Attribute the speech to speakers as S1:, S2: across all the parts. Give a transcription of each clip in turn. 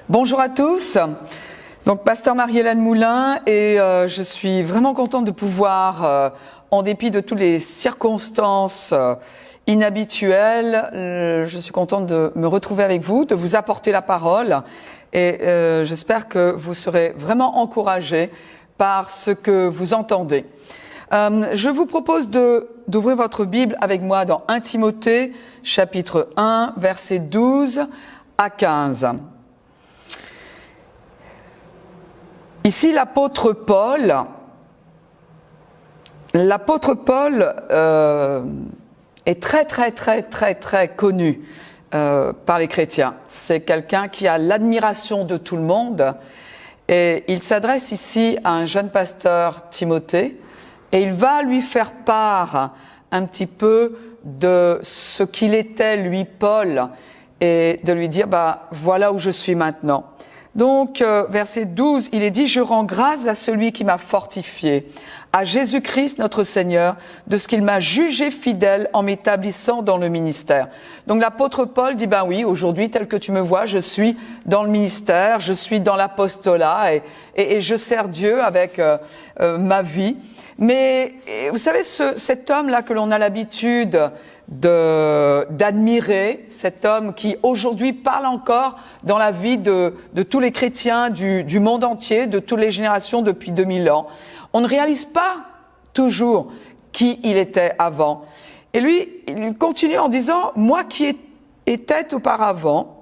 S1: Bonjour à tous, donc pasteur Marie-Hélène Moulin et je suis vraiment contente de pouvoir, en dépit de toutes les circonstances inhabituelles, je suis contente de me retrouver avec vous, de vous apporter la parole et j'espère que vous serez vraiment encouragés par ce que vous entendez. Je vous propose d'ouvrir votre Bible avec moi dans 1 Timothée, chapitre 1, versets 12 à 15. Ici, l'apôtre Paul est très connu par les chrétiens. C'est quelqu'un qui a l'admiration de tout le monde et il s'adresse ici à un jeune pasteur, Timothée, et il va lui faire part un petit peu de ce qu'il était, lui, Paul, et de lui dire, voilà où je suis maintenant. Donc, verset 12, il est dit « Je rends grâce à celui qui m'a fortifié, à Jésus-Christ notre Seigneur, de ce qu'il m'a jugé fidèle en m'établissant dans le ministère. » Donc l'apôtre Paul dit « oui, aujourd'hui, tel que tu me vois, je suis dans le ministère, je suis dans l'apostolat et je sers Dieu avec ma vie. » Mais vous savez, cet homme-là que l'on a l'habitude d'admirer, cet homme qui aujourd'hui parle encore dans la vie de tous les chrétiens du monde entier, de toutes les générations depuis 2000 ans. On ne réalise pas toujours qui il était avant. Et lui, il continue en disant « Moi qui étais auparavant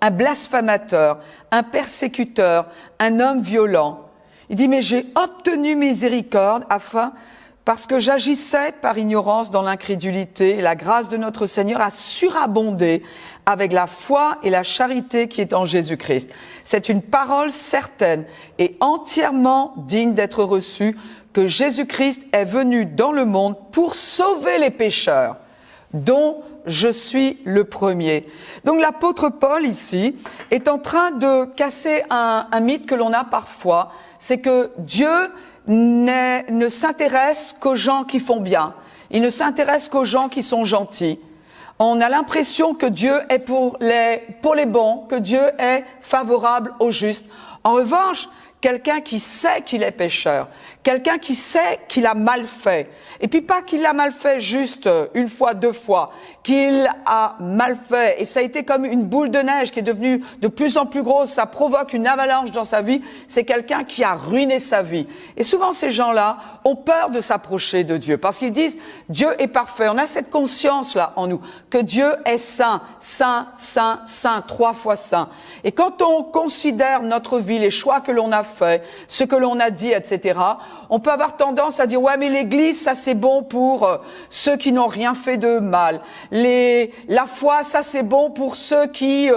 S1: un blasphémateur, un persécuteur, un homme violent. » Il dit « Mais j'ai obtenu miséricorde parce que j'agissais par ignorance dans l'incrédulité, et la grâce de notre Seigneur a surabondé avec la foi et la charité qui est en Jésus-Christ. C'est une parole certaine et entièrement digne d'être reçue que Jésus-Christ est venu dans le monde pour sauver les pécheurs, dont je suis le premier. » Donc l'apôtre Paul ici est en train de casser un mythe que l'on a parfois, c'est que Dieu ne s'intéresse qu'aux gens qui font bien. Il ne s'intéresse qu'aux gens qui sont gentils. On a l'impression que Dieu est pour les bons, que Dieu est favorable aux justes. En revanche, quelqu'un qui sait qu'il est pécheur, quelqu'un qui sait qu'il a mal fait, et puis pas qu'il a mal fait juste une fois, deux fois, qu'il a mal fait, et ça a été comme une boule de neige qui est devenue de plus en plus grosse, ça provoque une avalanche dans sa vie, c'est quelqu'un qui a ruiné sa vie. Et souvent ces gens-là ont peur de s'approcher de Dieu, parce qu'ils disent « Dieu est parfait ». On a cette conscience-là en nous, que Dieu est saint, saint, saint, saint, 3 fois saint. Et quand on considère notre vie, les choix que l'on a fait, ce que l'on a dit, etc., on peut avoir tendance à dire « Ouais, mais l'Église, ça c'est bon pour ceux qui n'ont rien fait de mal. La foi, ça c'est bon pour ceux qui,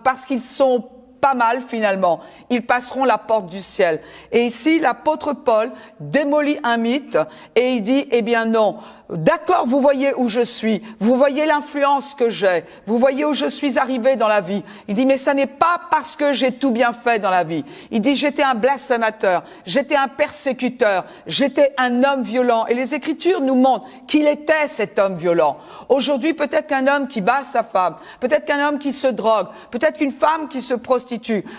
S1: parce qu'ils sont pas mal finalement, ils passeront la porte du ciel. » Et ici, l'apôtre Paul démolit un mythe et il dit « Eh bien non, d'accord, vous voyez où je suis, vous voyez l'influence que j'ai, vous voyez où je suis arrivé dans la vie. » Il dit « Mais ça n'est pas parce que j'ai tout bien fait dans la vie. » Il dit « J'étais un blasphémateur, j'étais un persécuteur, j'étais un homme violent. » Et les Écritures nous montrent qu'il était cet homme violent. Aujourd'hui, peut-être qu'un homme qui bat sa femme, peut-être qu'un homme qui se drogue, peut-être qu'une femme qui se prostitue,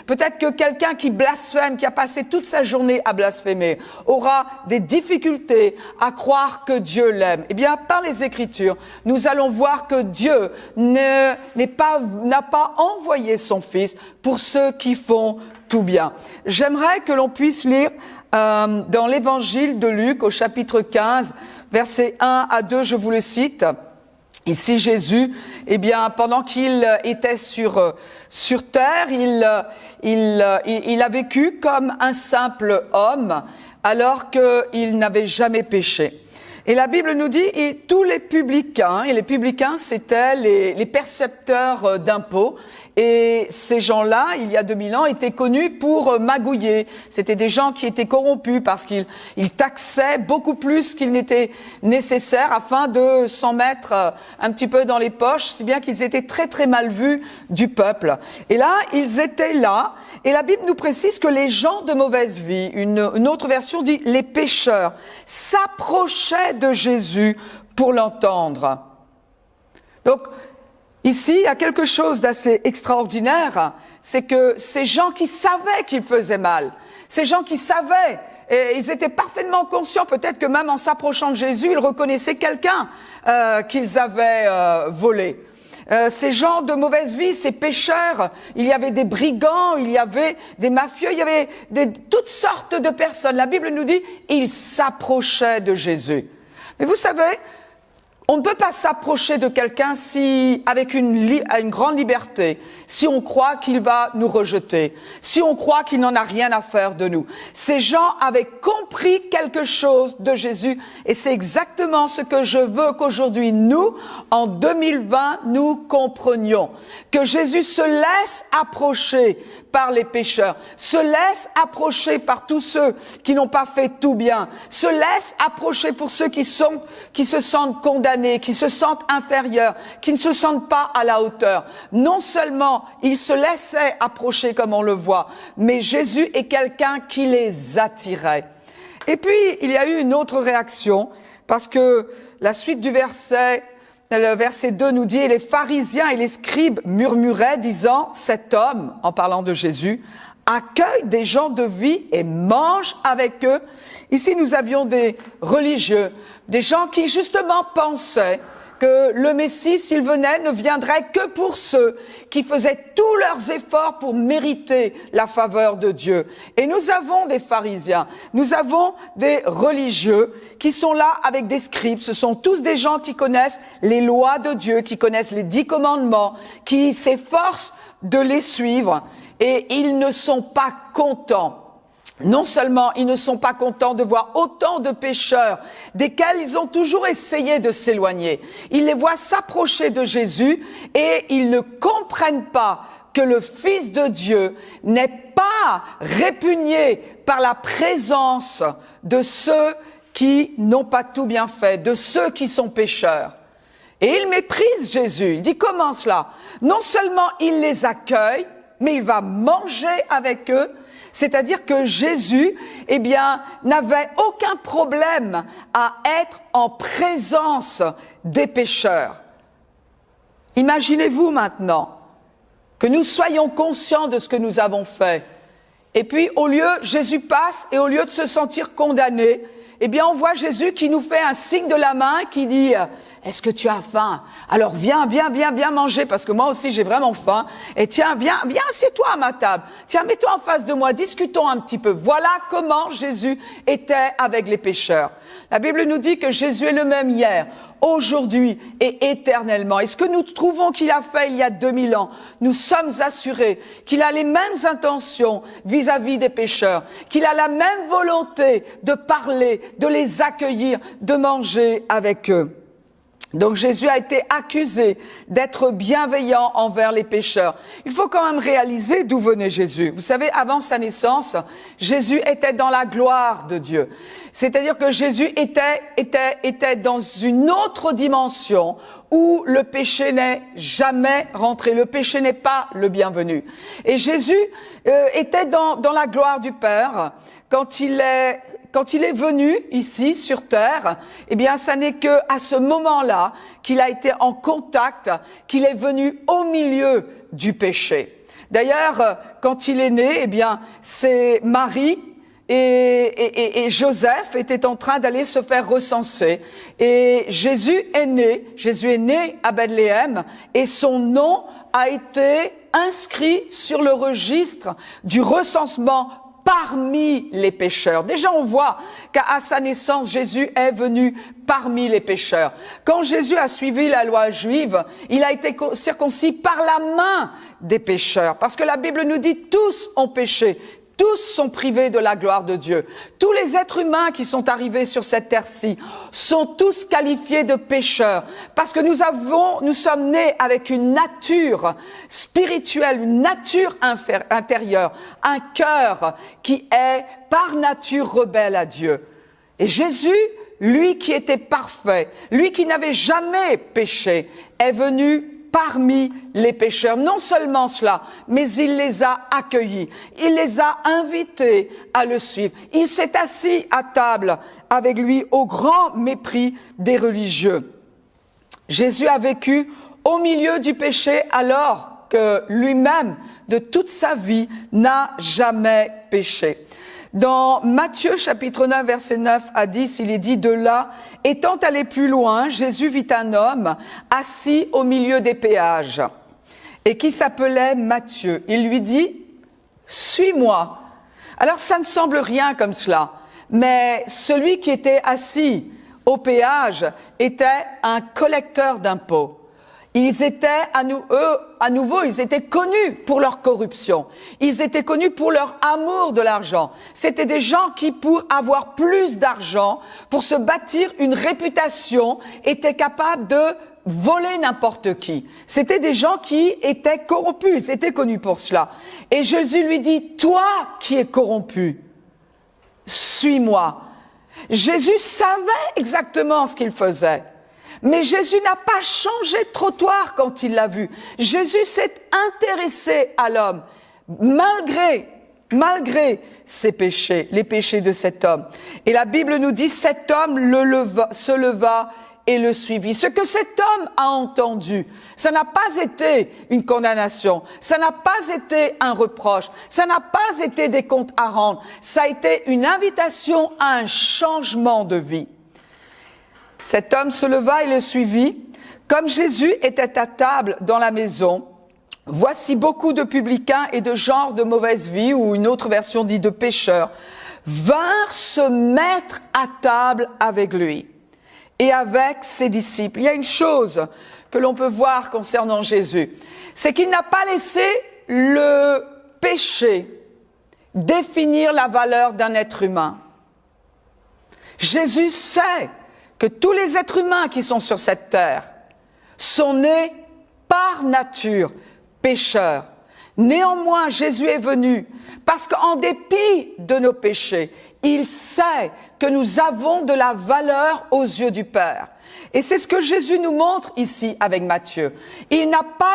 S1: peut-être que quelqu'un qui blasphème, qui a passé toute sa journée à blasphémer, aura des difficultés à croire que Dieu l'aime. Eh bien, par les Écritures, nous allons voir que Dieu n'a pas envoyé son Fils pour ceux qui font tout bien. J'aimerais que l'on puisse lire dans l'Évangile de Luc au chapitre 15, versets 1 à 2, je vous le cite. Ici, Jésus, pendant qu'il était sur terre, il a vécu comme un simple homme, alors qu'il n'avait jamais péché. Et la Bible nous dit, et tous les publicains, et les publicains c'était les percepteurs d'impôts, et ces gens-là, il y a 2000 ans, étaient connus pour magouiller. C'était des gens qui étaient corrompus parce qu'ils taxaient beaucoup plus qu'il n'était nécessaire afin de s'en mettre un petit peu dans les poches, si bien qu'ils étaient très mal vus du peuple. Et là, ils étaient là, et la Bible nous précise que les gens de mauvaise vie, une autre version dit les pécheurs, s'approchaient de Jésus pour l'entendre. Donc, Ici, il y a quelque chose d'assez extraordinaire, c'est que ces gens qui savaient qu'ils faisaient mal, ces gens qui savaient, et ils étaient parfaitement conscients, peut-être que même en s'approchant de Jésus, ils reconnaissaient quelqu'un qu'ils avaient volé. Ces gens de mauvaise vie, ces pécheurs, il y avait des brigands, il y avait des mafieux, il y avait toutes sortes de personnes. La Bible nous dit, ils s'approchaient de Jésus. Mais vous savez, on ne peut pas s'approcher de quelqu'un avec une grande liberté, si on croit qu'il va nous rejeter, si on croit qu'il n'en a rien à faire de nous. Ces gens avaient compris quelque chose de Jésus et c'est exactement ce que je veux qu'aujourd'hui, nous, en 2020, nous comprenions. Que Jésus se laisse approcher par les pécheurs, se laisse approcher par tous ceux qui n'ont pas fait tout bien, se laisse approcher pour ceux qui se sentent condamnés, qui se sentent inférieurs, qui ne se sentent pas à la hauteur. Non seulement il se laissait approcher comme on le voit, mais Jésus est quelqu'un qui les attirait. Et puis, il y a eu une autre réaction, parce que la suite du verset, le verset 2 nous dit « Et les pharisiens et les scribes murmuraient, disant, cet homme, en parlant de Jésus, accueille des gens de vie et mange avec eux. » Ici, nous avions des religieux, des gens qui justement pensaient que le Messie, s'il venait, ne viendrait que pour ceux qui faisaient tous leurs efforts pour mériter la faveur de Dieu. Et nous avons des pharisiens, nous avons des religieux qui sont là avec des scribes. Ce sont tous des gens qui connaissent les lois de Dieu, qui connaissent les 10 commandements, qui s'efforcent de les suivre. Et ils ne sont pas contents. Non seulement ils ne sont pas contents de voir autant de pécheurs desquels ils ont toujours essayé de s'éloigner. Ils les voient s'approcher de Jésus et ils ne comprennent pas que le Fils de Dieu n'est pas répugné par la présence de ceux qui n'ont pas tout bien fait, de ceux qui sont pécheurs. Et il méprise Jésus. Il dit comment cela? Non seulement il les accueille, mais il va manger avec eux. C'est-à-dire que Jésus, n'avait aucun problème à être en présence des pécheurs. Imaginez-vous maintenant que nous soyons conscients de ce que nous avons fait. Et puis, Jésus passe et au lieu de se sentir condamné, on voit Jésus qui nous fait un signe de la main qui dit « Est-ce que tu as faim? Alors viens manger, parce que moi aussi j'ai vraiment faim. Et tiens, viens, assieds-toi à ma table. Tiens, mets-toi en face de moi, discutons un petit peu. » Voilà comment Jésus était avec les pécheurs. La Bible nous dit que Jésus est le même hier, aujourd'hui et éternellement. Et ce que nous trouvons qu'il a fait il y a 2000 ans, nous sommes assurés qu'il a les mêmes intentions vis-à-vis des pécheurs, qu'il a la même volonté de parler, de les accueillir, de manger avec eux. Donc Jésus a été accusé d'être bienveillant envers les pécheurs. Il faut quand même réaliser d'où venait Jésus. Vous savez, avant sa naissance, Jésus était dans la gloire de Dieu. C'est-à-dire que Jésus était dans une autre dimension où le péché n'est jamais rentré. Le péché n'est pas le bienvenu. Et Jésus était dans la gloire du Père quand il est venu ici sur terre. Ça n'est que à ce moment-là qu'il a été en contact, qu'il est venu au milieu du péché. D'ailleurs, quand il est né, c'est Marie et Joseph étaient en train d'aller se faire recenser. Et Jésus est né à Bethléem et son nom a été inscrit sur le registre du recensement parmi les pécheurs. Déjà, on voit qu'à sa naissance, Jésus est venu parmi les pécheurs. Quand Jésus a suivi la loi juive, il a été circoncis par la main des pécheurs. Parce que la Bible nous dit tous ont péché. Tous sont privés de la gloire de Dieu. Tous les êtres humains qui sont arrivés sur cette terre-ci sont tous qualifiés de pécheurs. Parce que nous sommes nés avec une nature spirituelle, une nature intérieure, un cœur qui est par nature rebelle à Dieu. Et Jésus, lui qui était parfait, lui qui n'avait jamais péché, est venu parmi les pécheurs. Non seulement cela, mais il les a accueillis, il les a invités à le suivre. Il s'est assis à table avec lui au grand mépris des religieux. Jésus a vécu au milieu du péché alors que lui-même, de toute sa vie, n'a jamais péché. Dans Matthieu chapitre 9, verset 9 à 10, il est dit: de là, étant allé plus loin, Jésus vit un homme assis au milieu des péages et qui s'appelait Matthieu. Il lui dit: suis-moi. Alors ça ne semble rien comme cela, mais celui qui était assis au péage était un collecteur d'impôts. Ils étaient à nouveau, ils étaient connus pour leur corruption. Ils étaient connus pour leur amour de l'argent. C'était des gens qui, pour avoir plus d'argent, pour se bâtir une réputation, étaient capables de voler n'importe qui. C'était des gens qui étaient corrompus, ils étaient connus pour cela. Et Jésus lui dit: toi qui es corrompu, suis-moi. Jésus savait exactement ce qu'il faisait. Mais Jésus n'a pas changé de trottoir quand il l'a vu. Jésus s'est intéressé à l'homme, malgré ses péchés, les péchés de cet homme. Et la Bible nous dit: cet homme se leva et le suivit. Ce que cet homme a entendu, ça n'a pas été une condamnation, ça n'a pas été un reproche, ça n'a pas été des comptes à rendre, ça a été une invitation à un changement de vie. Cet homme se leva et le suivit. Comme Jésus était à table dans la maison, voici beaucoup de publicains et de gens de mauvaise vie, ou une autre version dit de pécheurs, vinrent se mettre à table avec lui et avec ses disciples. Il y a une chose que l'on peut voir concernant Jésus, c'est qu'il n'a pas laissé le péché définir la valeur d'un être humain. Jésus sait que tous les êtres humains qui sont sur cette terre sont nés par nature pécheurs. Néanmoins, Jésus est venu parce qu'en dépit de nos péchés, il sait que nous avons de la valeur aux yeux du Père. Et c'est ce que Jésus nous montre ici avec Matthieu. Il n'a pas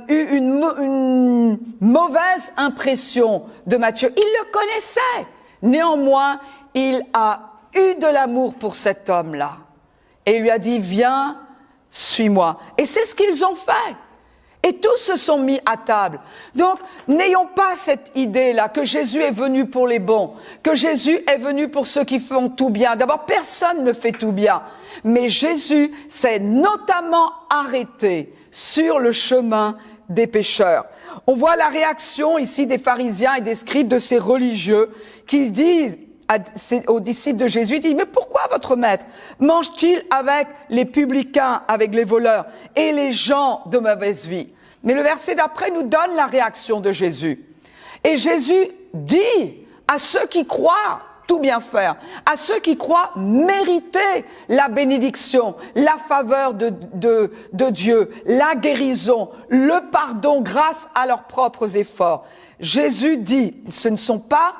S1: eu une mauvaise impression de Matthieu. Il le connaissait. Néanmoins, il a eu de l'amour pour cet homme-là. Et il lui a dit: viens, suis-moi. Et c'est ce qu'ils ont fait. Et tous se sont mis à table. Donc, n'ayons pas cette idée-là que Jésus est venu pour les bons, que Jésus est venu pour ceux qui font tout bien. D'abord, personne ne fait tout bien. Mais Jésus s'est notamment arrêté sur le chemin des pécheurs. On voit la réaction ici des pharisiens et des scribes, de ces religieux, qui disent aux disciples de Jésus, il dit: mais pourquoi votre maître mange-t-il avec les publicains, avec les voleurs et les gens de mauvaise vie? Mais le verset d'après nous donne la réaction de Jésus. Et Jésus dit à ceux qui croient tout bien faire, à ceux qui croient mériter la bénédiction, la faveur de Dieu, la guérison, le pardon grâce à leurs propres efforts. Jésus dit: ce ne sont pas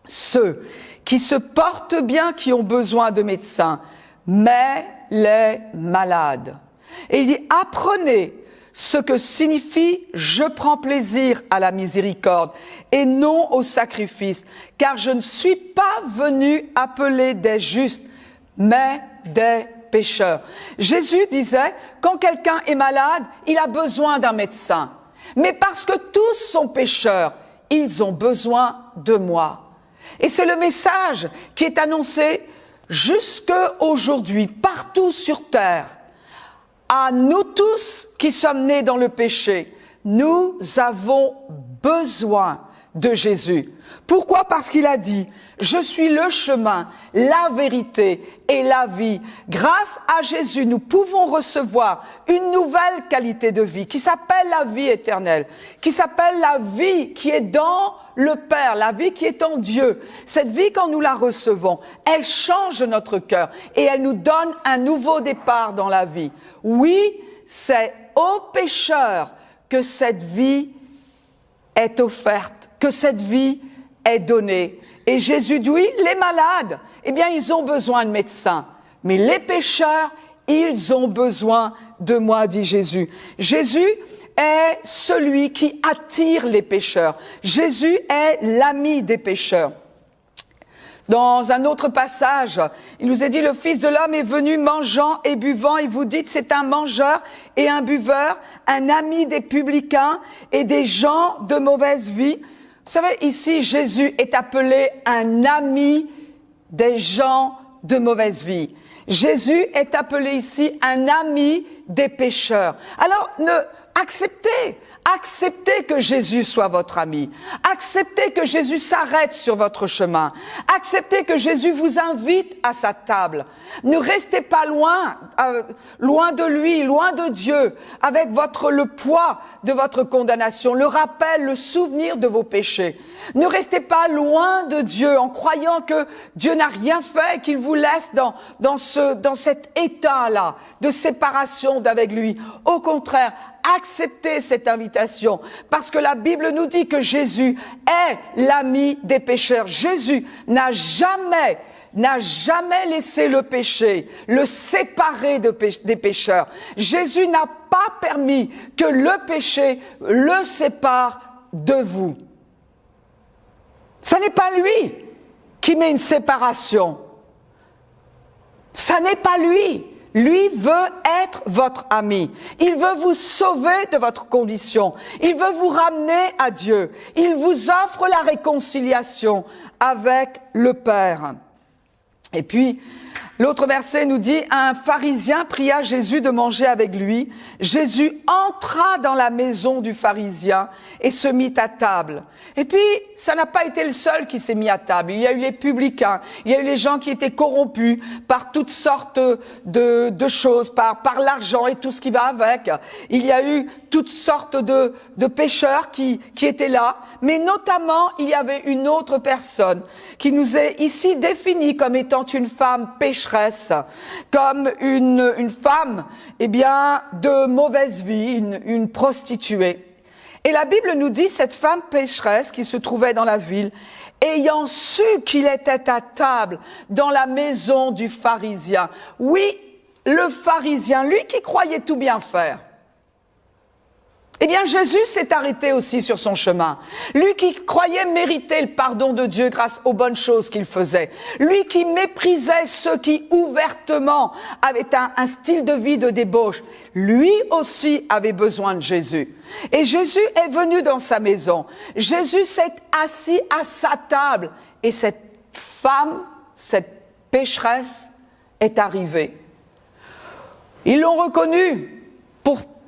S1: ceux qui se portent bien qui ont besoin de médecins, mais les malades. Et il dit: apprenez ce que signifie « je prends plaisir à la miséricorde et non au sacrifice, car je ne suis pas venu appeler des justes, mais des pécheurs. » Jésus disait, quand quelqu'un est malade, il a besoin d'un médecin. Mais parce que tous sont pécheurs, ils ont besoin de moi. Et c'est le message qui est annoncé jusqu'à aujourd'hui, partout sur terre. À nous tous qui sommes nés dans le péché, nous avons besoin de Jésus. Pourquoi? Parce qu'il a dit: je suis le chemin, la vérité et la vie. Grâce à Jésus, nous pouvons recevoir une nouvelle qualité de vie qui s'appelle la vie éternelle, qui s'appelle la vie qui est dans le Père, la vie qui est en Dieu. Cette vie, quand nous la recevons, elle change notre cœur et elle nous donne un nouveau départ dans la vie. Oui, c'est aux pécheurs que cette vie est offerte, que cette vie est donnée. Et Jésus dit: oui, les malades, eh bien, ils ont besoin de médecins. Mais les pécheurs, ils ont besoin de moi, dit Jésus. Jésus est celui qui attire les pécheurs. Jésus est l'ami des pécheurs. Dans un autre passage, il nous est dit, le Fils de l'homme est venu mangeant et buvant, et vous dites, c'est un mangeur et un buveur, un ami des publicains et des gens de mauvaise vie. Vous savez, ici, Jésus est appelé un ami des gens de mauvaise vie. Jésus est appelé ici un ami des pécheurs. Alors, acceptez que Jésus soit votre ami. Acceptez que Jésus s'arrête sur votre chemin. Acceptez que Jésus vous invite à sa table. Ne restez pas loin de lui, loin de Dieu, avec le poids de votre condamnation, le rappel, le souvenir de vos péchés. Ne restez pas loin de Dieu en croyant que Dieu n'a rien fait, qu'il vous laisse dans cet état-là de séparation d'avec lui. Au contraire, acceptez cette invitation parce que la Bible nous dit que Jésus est l'ami des pécheurs. Jésus n'a jamais laissé le péché le séparer des pécheurs. Jésus n'a pas permis que le péché le sépare de vous. Ce n'est pas lui qui met une séparation. Ça n'est pas lui. Lui veut être votre ami. Il veut vous sauver de votre condition. Il veut vous ramener à Dieu. Il vous offre la réconciliation avec le Père. Et puis, l'autre verset nous dit, un pharisien pria Jésus de manger avec lui. Jésus entra dans la maison du pharisien et se mit à table. Et puis, ça n'a pas été le seul qui s'est mis à table. Il y a eu les publicains, il y a eu les gens qui étaient corrompus par toutes sortes de choses, par l'argent et tout ce qui va avec. Il y a eu toutes sortes de pécheurs qui étaient là. Mais notamment, il y avait une autre personne qui nous est ici définie comme étant une femme pécheresse, comme une femme, de mauvaise vie, une prostituée. Et la Bible nous dit, cette femme pécheresse qui se trouvait dans la ville, ayant su qu'il était à table dans la maison du pharisien. Oui, le pharisien, lui qui croyait tout bien faire. Eh bien, Jésus s'est arrêté aussi sur son chemin. Lui qui croyait mériter le pardon de Dieu grâce aux bonnes choses qu'il faisait. Lui qui méprisait ceux qui ouvertement avaient un style de vie de débauche. Lui aussi avait besoin de Jésus. Et Jésus est venu dans sa maison. Jésus s'est assis à sa table. Et cette femme, cette pécheresse, est arrivée. Ils l'ont reconnue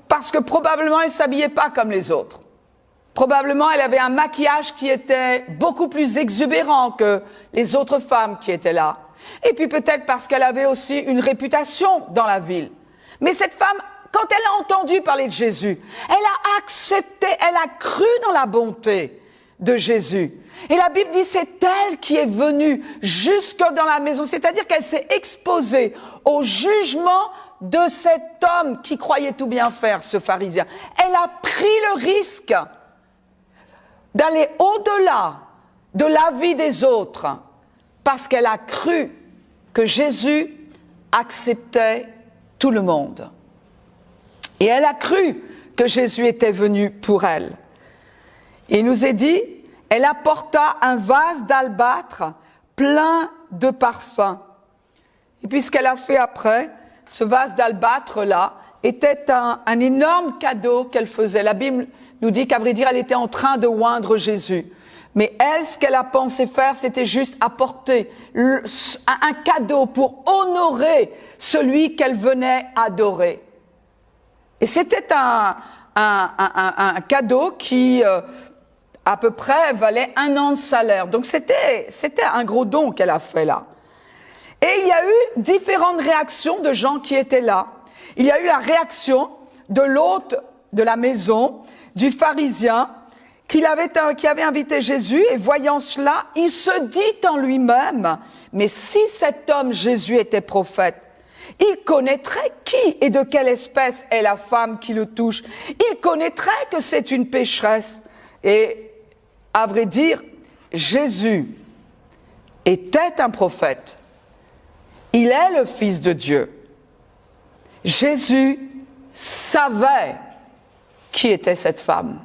S1: parce que probablement elle ne s'habillait pas comme les autres. Probablement elle avait un maquillage qui était beaucoup plus exubérant que les autres femmes qui étaient là. Et puis peut-être parce qu'elle avait aussi une réputation dans la ville. Mais cette femme, quand elle a entendu parler de Jésus, elle a accepté, elle a cru dans la bonté de Jésus. Et la Bible dit c'est elle qui est venue jusque dans la maison, c'est-à-dire qu'elle s'est exposée au jugement de cet homme qui croyait tout bien faire, ce pharisien. Elle a pris le risque d'aller au-delà de la vie des autres parce qu'elle a cru que Jésus acceptait tout le monde. Et elle a cru que Jésus était venu pour elle. Et il nous est dit, elle apporta un vase d'albâtre plein de parfums. Et puis ce qu'elle a fait après, ce vase d'albâtre-là était un énorme cadeau qu'elle faisait. La Bible nous dit qu'à vrai dire, elle était en train de oindre Jésus. Mais elle, ce qu'elle a pensé faire, c'était juste apporter un cadeau pour honorer celui qu'elle venait adorer. Et c'était un cadeau qui, à peu près, valait 1 an de salaire. Donc c'était un gros don qu'elle a fait là. Et il y a eu différentes réactions de gens qui étaient là. Il y a eu la réaction de l'hôte de la maison, du pharisien, qui avait invité Jésus, et voyant cela, il se dit en lui-même, mais si cet homme Jésus était prophète, il connaîtrait qui et de quelle espèce est la femme qui le touche. Il connaîtrait que c'est une pécheresse. Et à vrai dire, Jésus était un prophète. Il est le Fils de Dieu. Jésus savait qui était cette femme.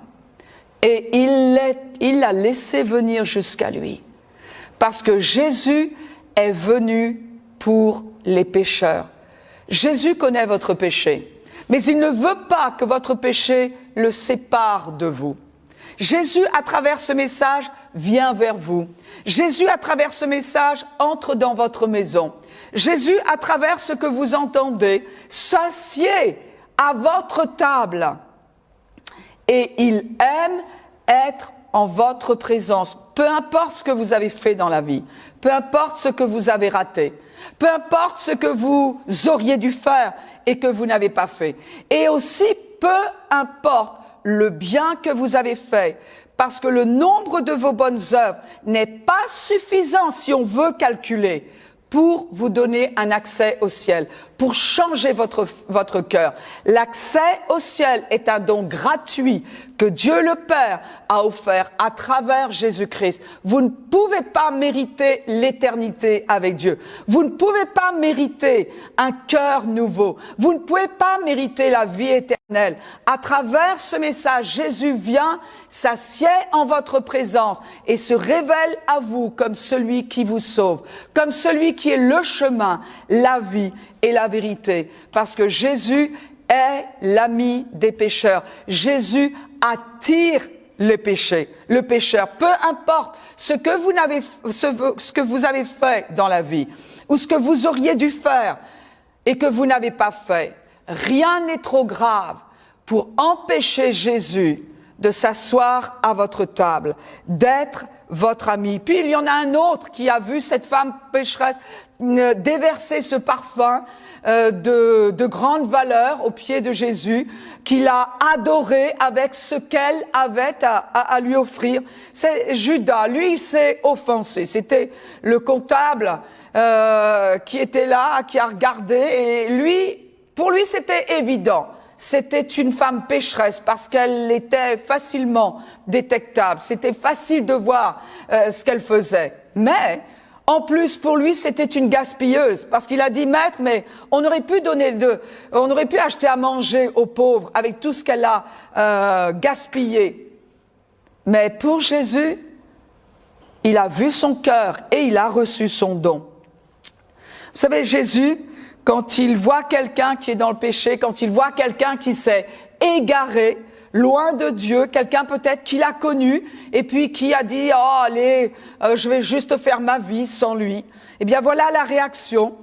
S1: Et il l'a laissé venir jusqu'à lui. Parce que Jésus est venu pour les pécheurs. Jésus connaît votre péché, mais il ne veut pas que votre péché le sépare de vous. Jésus, à travers ce message, vient vers vous. Jésus, à travers ce message, entre dans votre maison. Jésus, à travers ce que vous entendez, s'assied à votre table. Et il aime être en votre présence. Peu importe ce que vous avez fait dans la vie, peu importe ce que vous avez raté, peu importe ce que vous auriez dû faire et que vous n'avez pas fait. Et aussi, peu importe le bien que vous avez fait, parce que le nombre de vos bonnes œuvres n'est pas suffisant si on veut calculer pour vous donner un accès au ciel, pour changer votre cœur. L'accès au ciel est un don gratuit que Dieu le Père a offert à travers Jésus-Christ. Vous ne pouvez pas mériter l'éternité avec Dieu. Vous ne pouvez pas mériter un cœur nouveau. Vous ne pouvez pas mériter la vie éternelle. À travers ce message, Jésus vient, s'assied en votre présence et se révèle à vous comme celui qui vous sauve, comme celui qui est le chemin, la vie et la vérité. Parce que Jésus est l'ami des pécheurs. Jésus attire les péchés, le pécheur. Peu importe ce que vous avez fait dans la vie ou ce que vous auriez dû faire et que vous n'avez pas fait, rien n'est trop grave pour empêcher Jésus de s'asseoir à votre table, d'être votre ami. Puis il y en a un autre qui a vu cette femme pécheresse déverser ce parfum de grande valeur aux pieds de Jésus, qu'il a adoré avec ce qu'elle avait à lui offrir. C'est Judas, lui il s'est offensé, c'était le comptable qui était là, qui a regardé, et lui, pour lui c'était évident. C'était une femme pécheresse parce qu'elle était facilement détectable. C'était facile de voir ce qu'elle faisait. Mais, en plus, pour lui, c'était une gaspilleuse. Parce qu'il a dit, maître, mais on aurait pu acheter à manger aux pauvres avec tout ce qu'elle a gaspillé. Mais pour Jésus, il a vu son cœur et il a reçu son don. Vous savez, Jésus, quand il voit quelqu'un qui est dans le péché, quand il voit quelqu'un qui s'est égaré, loin de Dieu, quelqu'un peut-être qu'il a connu et puis qui a dit « Oh, allez, je vais juste faire ma vie sans lui ». Eh bien, voilà la réaction.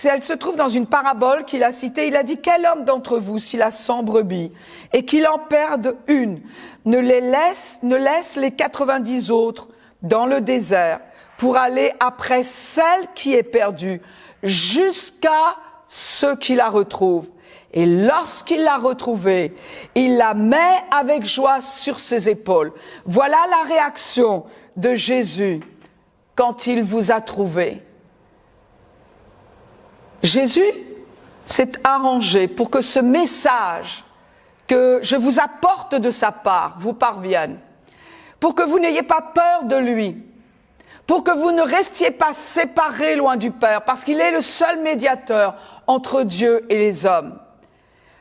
S1: Elle se trouve dans une parabole qu'il a citée. Il a dit « Quel homme d'entre vous, s'il a 100 brebis et qu'il en perde une, ne laisse les 90 autres dans le désert pour aller après celle qui est perdue, jusqu'à ce qu'il la retrouve. Et lorsqu'il l'a retrouvée, il la met avec joie sur ses épaules. » Voilà la réaction de Jésus quand il vous a trouvé. Jésus s'est arrangé pour que ce message que je vous apporte de sa part vous parvienne, pour que vous n'ayez pas peur de lui, pour que vous ne restiez pas séparés loin du Père, parce qu'il est le seul médiateur entre Dieu et les hommes.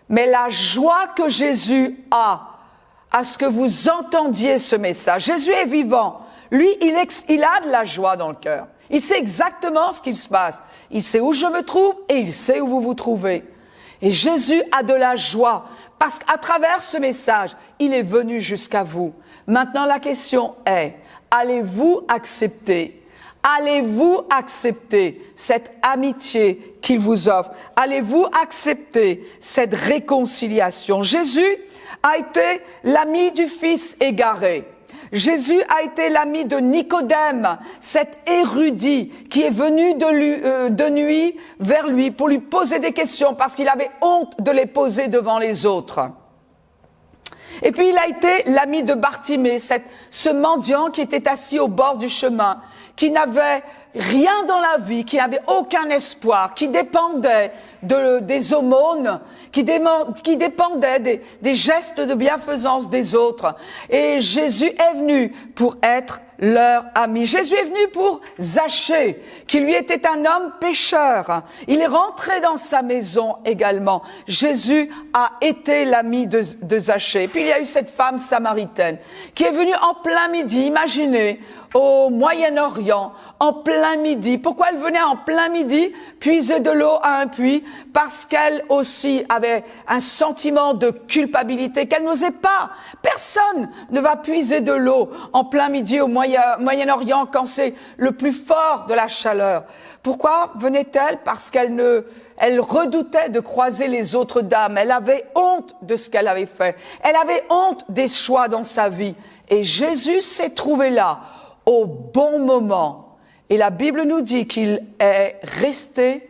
S1: Mais la joie que Jésus a à ce que vous entendiez ce message. Jésus est vivant. Lui, il a de la joie dans le cœur. Il sait exactement ce qu'il se passe. Il sait où je me trouve et il sait où vous vous trouvez. Et Jésus a de la joie parce qu'à travers ce message, il est venu jusqu'à vous. Maintenant, la question est, allez-vous accepter cette amitié qu'il vous offre? Allez-vous accepter cette réconciliation? Jésus a été l'ami du fils égaré. Jésus a été l'ami de Nicodème, cet érudit qui est venu de nuit vers lui pour lui poser des questions parce qu'il avait honte de les poser devant les autres. Et puis il a été l'ami de Bartimée, ce mendiant qui était assis au bord du chemin, qui n'avait rien dans la vie, qui n'avait aucun espoir, qui dépendait des aumônes, qui dépendait des gestes de bienfaisance des autres. Et Jésus est venu pour être leur ami. Jésus est venu pour Zachée, qui lui était un homme pécheur. Il est rentré dans sa maison également. Jésus a été l'ami de Zachée. Puis il y a eu cette femme samaritaine qui est venue en plein midi. Imaginez, au Moyen-Orient, en plein midi. Pourquoi elle venait en plein midi puiser de l'eau à un puits? Parce qu'elle aussi avait un sentiment de culpabilité qu'elle n'osait pas. Personne ne va puiser de l'eau en plein midi au Moyen-Orient quand c'est le plus fort de la chaleur. Pourquoi venait-elle? Parce elle redoutait de croiser les autres dames. Elle avait honte de ce qu'elle avait fait. Elle avait honte des choix dans sa vie. Et Jésus s'est trouvé là, au bon moment. Et la Bible nous dit qu'il est resté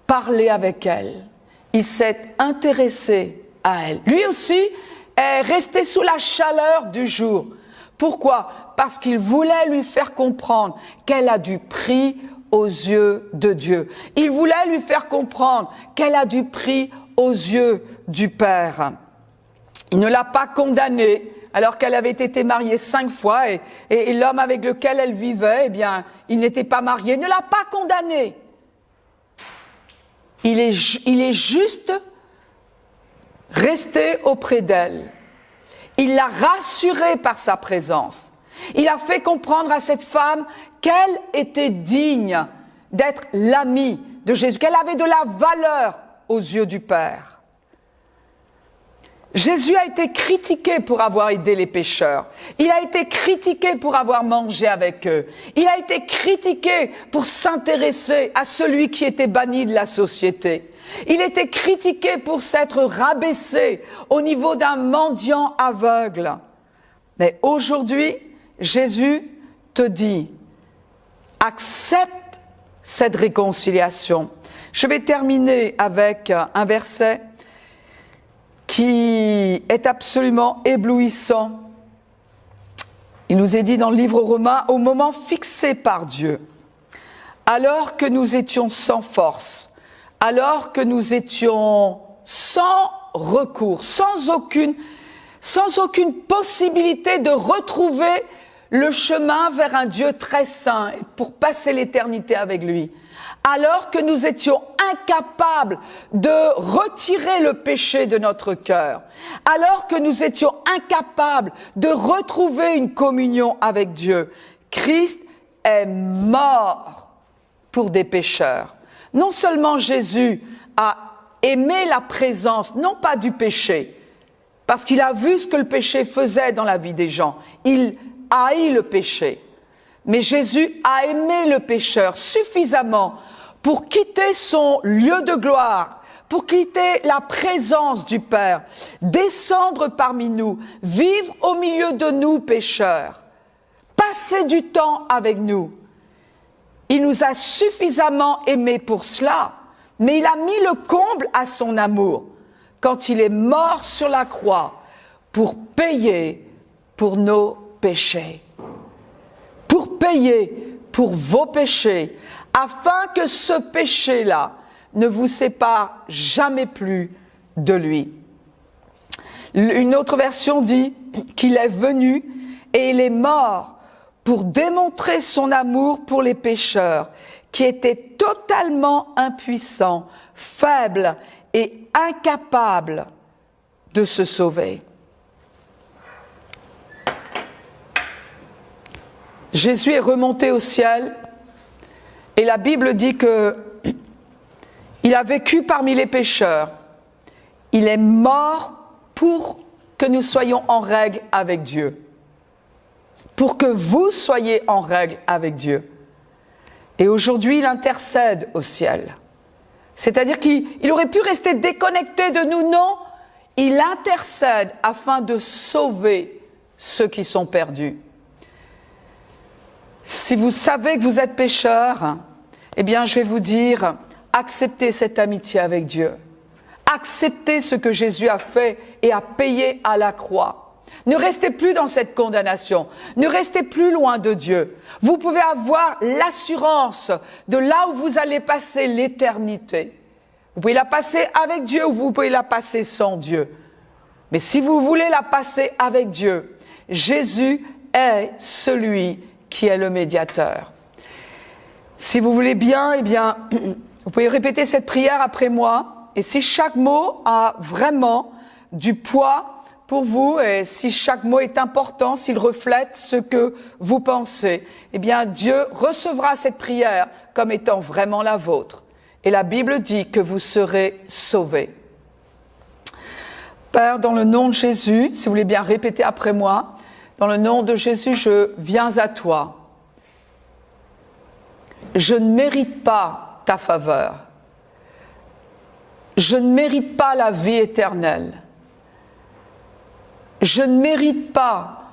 S1: parler avec elle. Il s'est intéressé à elle. Lui aussi est resté sous la chaleur du jour. Pourquoi? Parce qu'il voulait lui faire comprendre qu'elle a du prix aux yeux de Dieu. Il voulait lui faire comprendre qu'elle a du prix aux yeux du Père. Il ne l'a pas condamnée alors qu'elle avait été mariée 5 fois et l'homme avec lequel elle vivait, eh bien, il n'était pas marié. Il ne l'a pas condamnée. Il est juste resté auprès d'elle. Il l'a rassurée par sa présence. Il a fait comprendre à cette femme qu'elle était digne d'être l'amie de Jésus, qu'elle avait de la valeur aux yeux du Père. Jésus a été critiqué pour avoir aidé les pécheurs. Il a été critiqué pour avoir mangé avec eux. Il a été critiqué pour s'intéresser à celui qui était banni de la société. Il était critiqué pour s'être rabaissé au niveau d'un mendiant aveugle. Mais aujourd'hui, Jésus te dit, accepte cette réconciliation. Je vais terminer avec un verset qui est absolument éblouissant. Il nous est dit dans le livre aux Romains, au moment fixé par Dieu, alors que nous étions sans force, alors que nous étions sans recours, sans aucune possibilité de retrouver le chemin vers un Dieu très saint pour passer l'éternité avec lui. Alors que nous étions incapables de retirer le péché de notre cœur, alors que nous étions incapables de retrouver une communion avec Dieu, Christ est mort pour des pécheurs. Non seulement Jésus a aimé la présence, non pas du péché, parce qu'il a vu ce que le péché faisait dans la vie des gens, il haït le péché, mais Jésus a aimé le pécheur suffisamment pour quitter son lieu de gloire, pour quitter la présence du Père, descendre parmi nous, vivre au milieu de nous pécheurs, passer du temps avec nous. Il nous a suffisamment aimés pour cela, mais il a mis le comble à son amour quand il est mort sur la croix pour payer pour nos péchés, pour payer pour vos péchés, afin que ce péché-là ne vous sépare jamais plus de lui. Une autre version dit qu'il est venu et il est mort pour démontrer son amour pour les pécheurs, qui étaient totalement impuissants, faibles et incapables de se sauver. Jésus est remonté au ciel. Et la Bible dit qu'il a vécu parmi les pécheurs. Il est mort pour que nous soyons en règle avec Dieu. Pour que vous soyez en règle avec Dieu. Et aujourd'hui, il intercède au ciel. C'est-à-dire qu'il aurait pu rester déconnecté de nous, non. Il intercède afin de sauver ceux qui sont perdus. Si vous savez que vous êtes pécheur, eh bien, je vais vous dire, acceptez cette amitié avec Dieu. Acceptez ce que Jésus a fait et a payé à la croix. Ne restez plus dans cette condamnation. Ne restez plus loin de Dieu. Vous pouvez avoir l'assurance de là où vous allez passer l'éternité. Vous pouvez la passer avec Dieu ou vous pouvez la passer sans Dieu. Mais si vous voulez la passer avec Dieu, Jésus est celui qui est le médiateur. Si vous voulez bien, eh bien, vous pouvez répéter cette prière après moi. Et si chaque mot a vraiment du poids pour vous, et si chaque mot est important, s'il reflète ce que vous pensez, eh bien Dieu recevra cette prière comme étant vraiment la vôtre. Et la Bible dit que vous serez sauvés. Père, dans le nom de Jésus, si vous voulez bien répéter après moi, dans le nom de Jésus, je viens à toi. Je ne mérite pas ta faveur. Je ne mérite pas la vie éternelle. Je ne mérite pas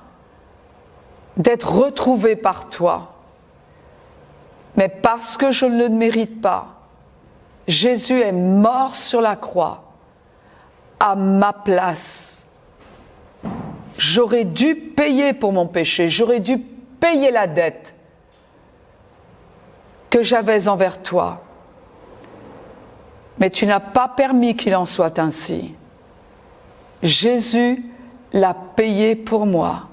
S1: d'être retrouvé par toi. Mais parce que je ne le mérite pas, Jésus est mort sur la croix à ma place. J'aurais dû payer pour mon péché, j'aurais dû payer la dette que j'avais envers toi. Mais tu n'as pas permis qu'il en soit ainsi. Jésus l'a payé pour moi.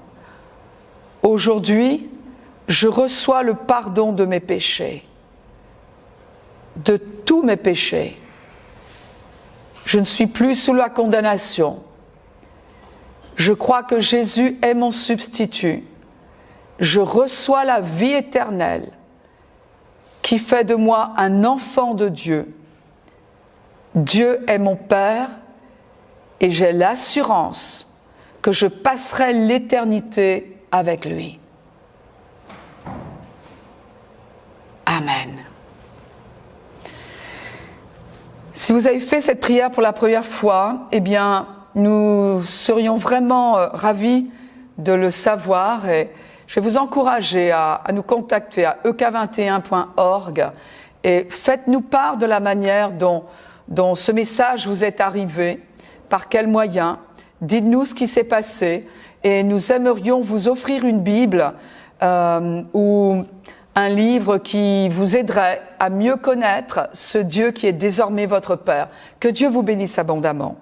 S1: Aujourd'hui, je reçois le pardon de mes péchés, de tous mes péchés. Je ne suis plus sous la condamnation. Je crois que Jésus est mon substitut. Je reçois la vie éternelle qui fait de moi un enfant de Dieu. Dieu est mon Père et j'ai l'assurance que je passerai l'éternité avec lui. Amen. Si vous avez fait cette prière pour la première fois, eh bien, nous serions vraiment ravis de le savoir et je vais vous encourager à nous contacter à ek21.org et faites-nous part de la manière dont ce message vous est arrivé, par quel moyen. Dites-nous ce qui s'est passé et nous aimerions vous offrir une Bible ou un livre qui vous aiderait à mieux connaître ce Dieu qui est désormais votre Père. Que Dieu vous bénisse abondamment.